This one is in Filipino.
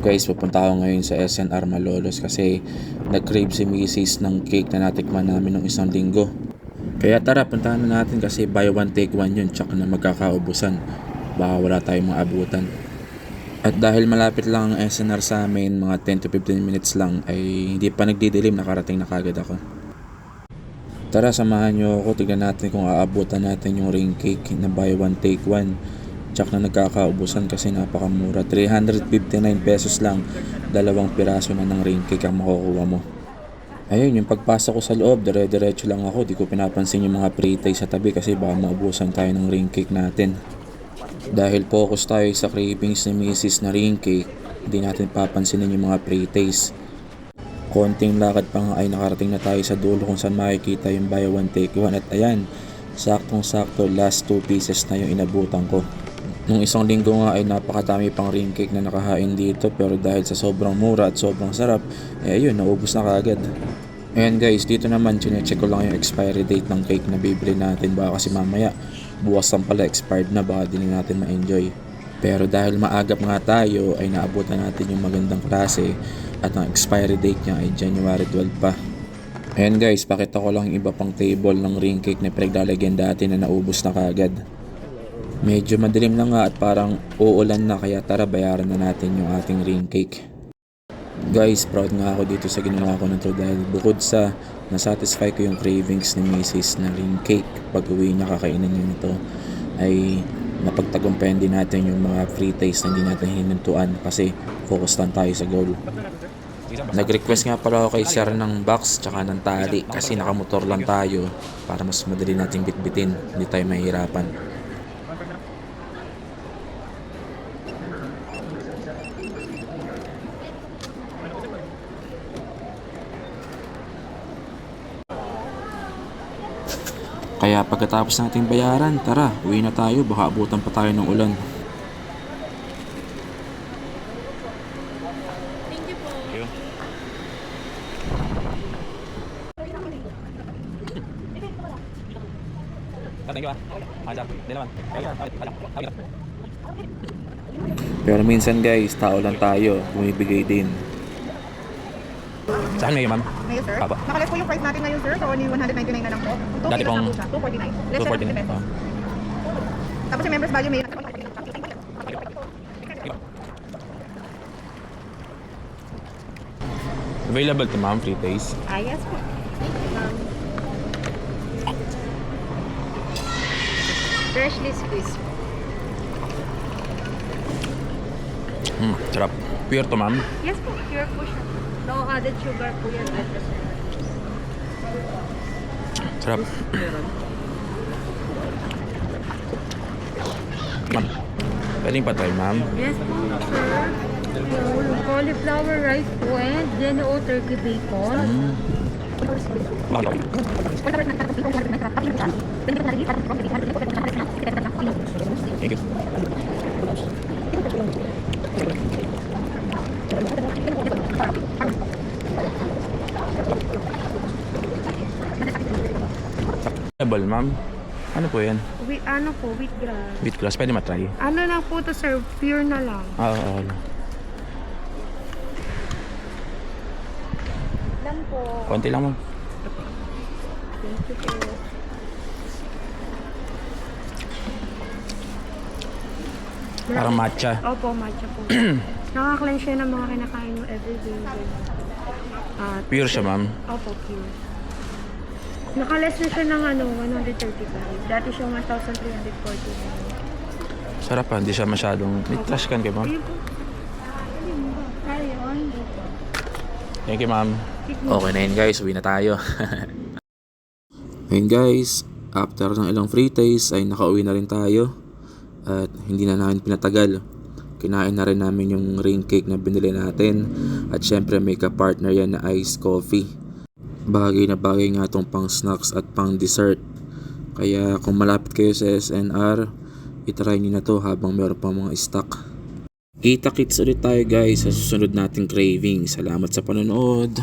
Guys, pupunta ako ngayon sa SNR Malolos kasi nag-crave si Mrs. ng cake na natikman namin nung isang linggo. Kaya tara, puntahan na natin kasi buy one take one yun, tsaka na magkakaubusan. Baka wala tayong maabutan. At dahil malapit lang ang SNR sa amin, mga 10 to 15 minutes lang, ay hindi pa nagdidilim, nakarating na kagad ako. Tara, samahan nyo ako, tignan natin kung aabutan natin yung ring cake na buy one take one. Tsak na nagkakaubusan kasi napakamura. 359 pesos lang, dalawang piraso na ng ring cake ang makukuha mo. Ayun, yung pagpasok ko sa loob, dire-diretso lang ako. Di ko pinapansin yung mga pre-tay sa tabi kasi baka maubusan tayo ng ring cake natin. Dahil focus tayo sa cravings ni Mrs. na ring cake, hindi natin papansinin yung mga pre-tays. Konting lakad pa nga ay nakarating na tayo sa dulo kung saan makikita yung buy one take one. At ayan, saktong-sakto, last 2 pieces na yung inabutan ko. Nung isang linggo nga ay napakadami pang ring cake na nakahain dito, pero dahil sa sobrang mura at sobrang sarap, ayun, naubos na kaagad. Ayan guys, dito naman chinecheck ko lang yung expiry date ng cake na bibili natin, baka kasi mamaya bukas lang pala expired na, baka din natin ma-enjoy. Pero dahil maagap nga tayo ay naabutan natin yung magandang klase at ang expiry date niya ay January 12 pa. Ayan guys, pakita ko lang yung iba pang table ng ring cake na pinaglalagyan dati na naubos na kaagad. Medyo madilim na nga at parang uulan na, kaya tara bayaran na natin yung ating ring cake. Guys, proud nga ako dito sa ginawa ko nito dahil bukod sa nasatisfy ko yung cravings ni Mrs. na ring cake, pag uwi niya kakainin niya nito, ay napagtagumpayan din natin yung mga free taste na hindi natin hinintuan kasi focus lang tayo sa goal. Nag-request nga pala ako kay sir ng box tsaka ng tali kasi nakamotor lang tayo para mas madali nating bitbitin, hindi tayo mahihirapan. Kaya pagkatapos nating bayaran, tara, uwi na tayo, baka abutan pa tayo ng ulan. Thank you po. Pero minsan guys, tao lang tayo, bumibigay din. Saan ngayon, ma'am? Ngayon, sir? Papa. Nakaless po yung price natin ngayon, sir. So, only 199 na lang po. 2 Dati kilos pong na po siya. 249. Less than 50 pesos. Tapos yung members value may... Available to ma'am, free taste. Yes po. Freshly squeezed. Sarap. Pure to ma'am. Yes po, pure po siya. No added sugar po yan. Sarap. Ma'am, pwedeng pa tayo ma'am. Yes po, sir. Cauliflower rice po and Genoa turkey bacon. Thank you. Available ma'am. Ano po yan? With, ano po, with grass. Wheat glass, pwede matry. Ano lang po to, sir? Pure na lang. Oo. Lang po. Konti lang ma'am. Thank you po. Parang matcha. Opo, matcha po. Nakaka-cleanse siya ng mga kinakain mo everyday. At, Pure siya ma'am. opo, pure. Nakaless na siya ng ano, 135. Dati siya 1,349. Sarap pa, hindi siya masyadong... May trash can kayo ma'am. Ayun po. Ayun. Thank you ma'am. Okay na yun guys, uwi na tayo. Ayun guys, after ng ilang free taste ay nakauwi na rin tayo. At hindi na namin pinatagal. Kinain na rin namin yung ring cake na binili natin. At syempre may ka-partner yan na iced coffee. Bagay na bagay nga itong pang snacks at pang dessert. Kaya kung malapit kayo sa SNR, itry nyo na to habang meron pang mga stock. Kita-kits ulit tayo guys sa susunod nating craving. Salamat sa panonood.